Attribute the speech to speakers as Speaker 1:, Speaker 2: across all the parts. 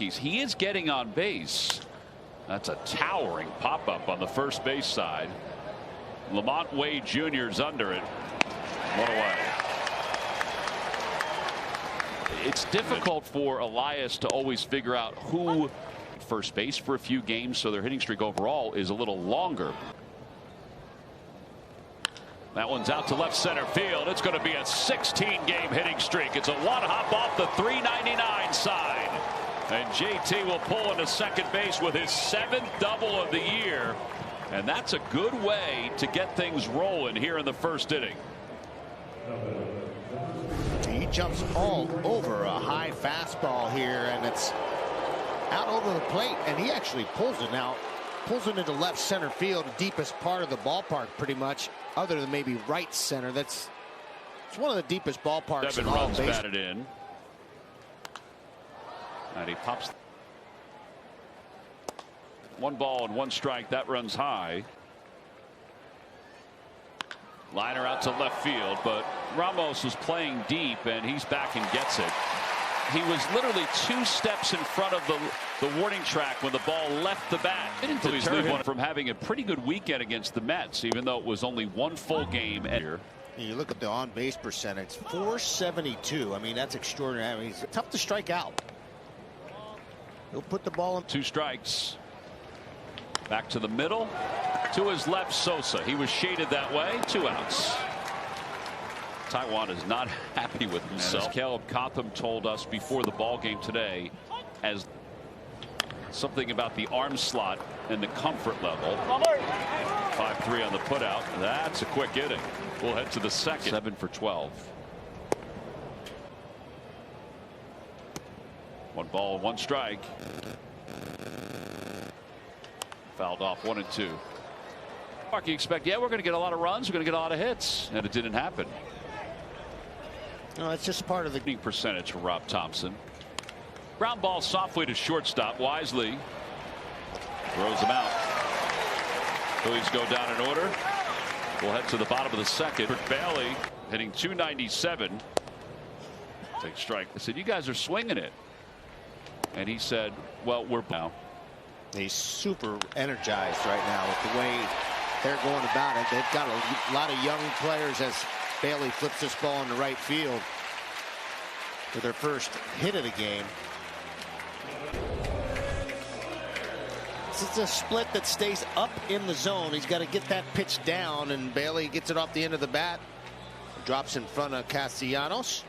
Speaker 1: He is getting on base. That's a towering pop-up on the first base side. Lamont Wade Jr.'s under it. One away. It's difficult for Elias to always figure out who first base for a few games, so their hitting streak overall is a little longer. That one's out to left center field. It's going to be a 16-game hitting streak. It's a one-hop off the 399 side. And JT will pull into second base with his 7th double of the year. And that's a good way to get things rolling here in the first inning.
Speaker 2: He jumps all over a high fastball here, and it's out over the plate, and he actually pulls it now. Pulls it into left center field, the deepest part of the ballpark, pretty much, other than maybe right center. It's one of the deepest ballparks.
Speaker 1: 7 runs batted in. And he pops. 1 ball and 1 strike. That runs high. Liner out to left field, but Ramos was playing deep, and he's back and gets it. He was literally 2 steps in front of the warning track when the ball left the bat. Didn't deter him from having a pretty good weekend against the Mets, even though it was only 1 full game.
Speaker 2: You look at the on-base percentage, 472. I mean, that's extraordinary. I mean, he's tough to strike out. He'll put the ball in.
Speaker 1: 2 strikes. Back to the middle. To his left, Sosa. He was shaded that way. 2 outs. Taiwan is not happy with himself. As Caleb Cotham told us before the ball game today, as something about the arm slot and the comfort level. 5-3 on the putout. That's a quick inning. We'll head to the second. 7 for 12. 1 ball, 1 strike. Fouled off 1 and 2. You expect, yeah, we're going to get a lot of runs, we're going to get a lot of hits, and it didn't happen.
Speaker 2: No, it's just part of the
Speaker 1: percentage for Rob Thompson. Ground ball softly to shortstop. Wisely throws him out. Phillies go down in order. We'll head to the bottom of the second. Bailey hitting .297. Take strike. I said, you guys are swinging it. And he said, well, we're now.
Speaker 2: He's super energized right now with the way they're going about it. They've got a lot of young players as Bailey flips this ball into right field for their first hit of the game. This is a split that stays up in the zone. He's got to get that pitch down, and Bailey gets it off the end of the bat. Drops in front of Castellanos.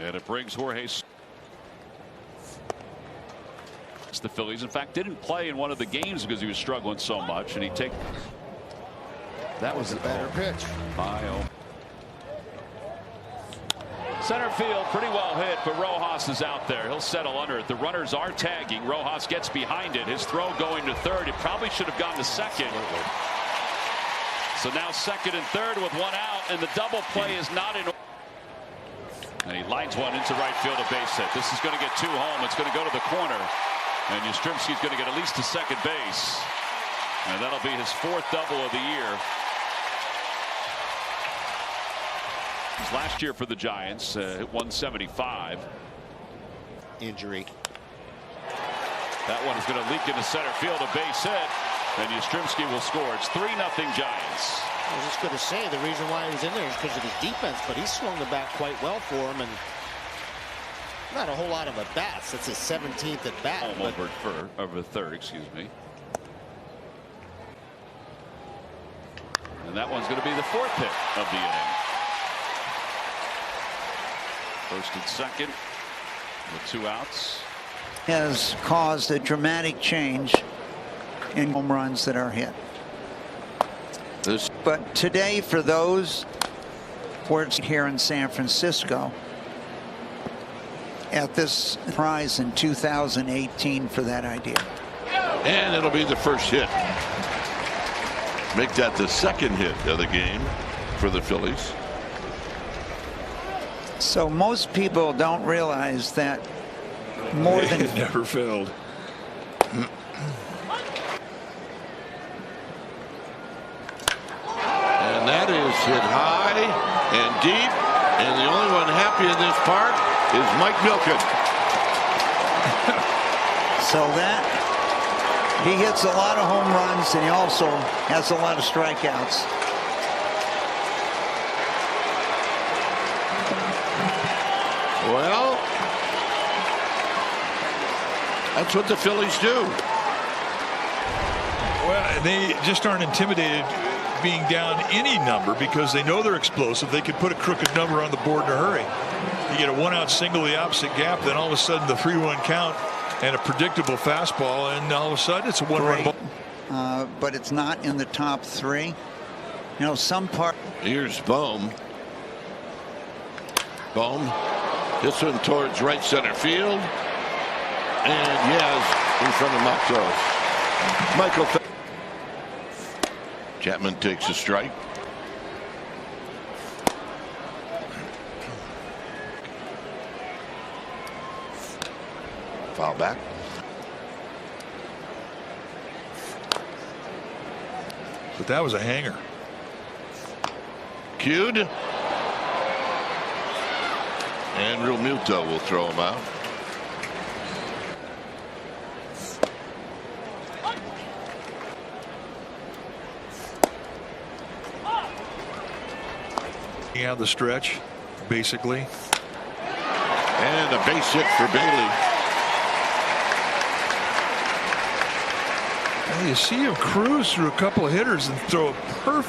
Speaker 1: And it brings Jorge. The Phillies, in fact, didn't play in one of the games because he was struggling so much, and he take.
Speaker 2: That was a better pitch.
Speaker 1: Center field, pretty well hit, but Rojas is out there. He'll settle under it. The runners are tagging. Rojas gets behind it. His throw going to third. It probably should have gone to second. So now second and third with 1 out, and the double play is not in. And he lines one into right field, a base hit. This is going to get 2 home. It's going to go to the corner. And Yastrzemski's going to get at least to second base. And that'll be his 4th double of the year. Last year for the Giants, hit 175.
Speaker 2: Injury.
Speaker 1: That one is going to leak into center field, a base hit. And Yastrzemski will score. It's 3-0 Giants.
Speaker 2: I was just going to say the reason why he was in there is because of his defense, but he swung the bat quite well for him, and not a whole lot of at bats. That's his 17th at bat.
Speaker 1: Over third, excuse me. And that one's going to be the 4th hit of the inning. First and second with 2 outs.
Speaker 3: Has caused a dramatic change in home runs that are hit. But today, for those here in San Francisco, at this prize in 2018 for that idea.
Speaker 4: And it'll be the first hit. Make that the 2nd hit of the game for the Phillies.
Speaker 3: So most people don't realize that more than
Speaker 5: it never failed.
Speaker 4: And that is hit high and deep park is Mike Milken.
Speaker 3: So that he hits a lot of home runs, and he also has a lot of strikeouts.
Speaker 4: Well, that's what the Phillies do.
Speaker 5: Well, they just aren't intimidated being down any number because they know they're explosive. They could put a crooked number on the board in a hurry. You get a 1-out single the opposite gap, then all of a sudden the 3-1 count and a predictable fastball, and all of a sudden it's a 1-run ball.
Speaker 3: But it's not in the top 3. You know, some part.
Speaker 4: Here's Bohm. Bohm. This one towards right center field. And yes, in front of Matos. Michael Chapman takes a strike. Foul back.
Speaker 5: But that was a hanger.
Speaker 4: Cued. And Real Muto will throw him out.
Speaker 5: Out the stretch, basically.
Speaker 4: And a base hit for Bailey.
Speaker 5: Well, you see him cruise through a couple of hitters and throw a perfect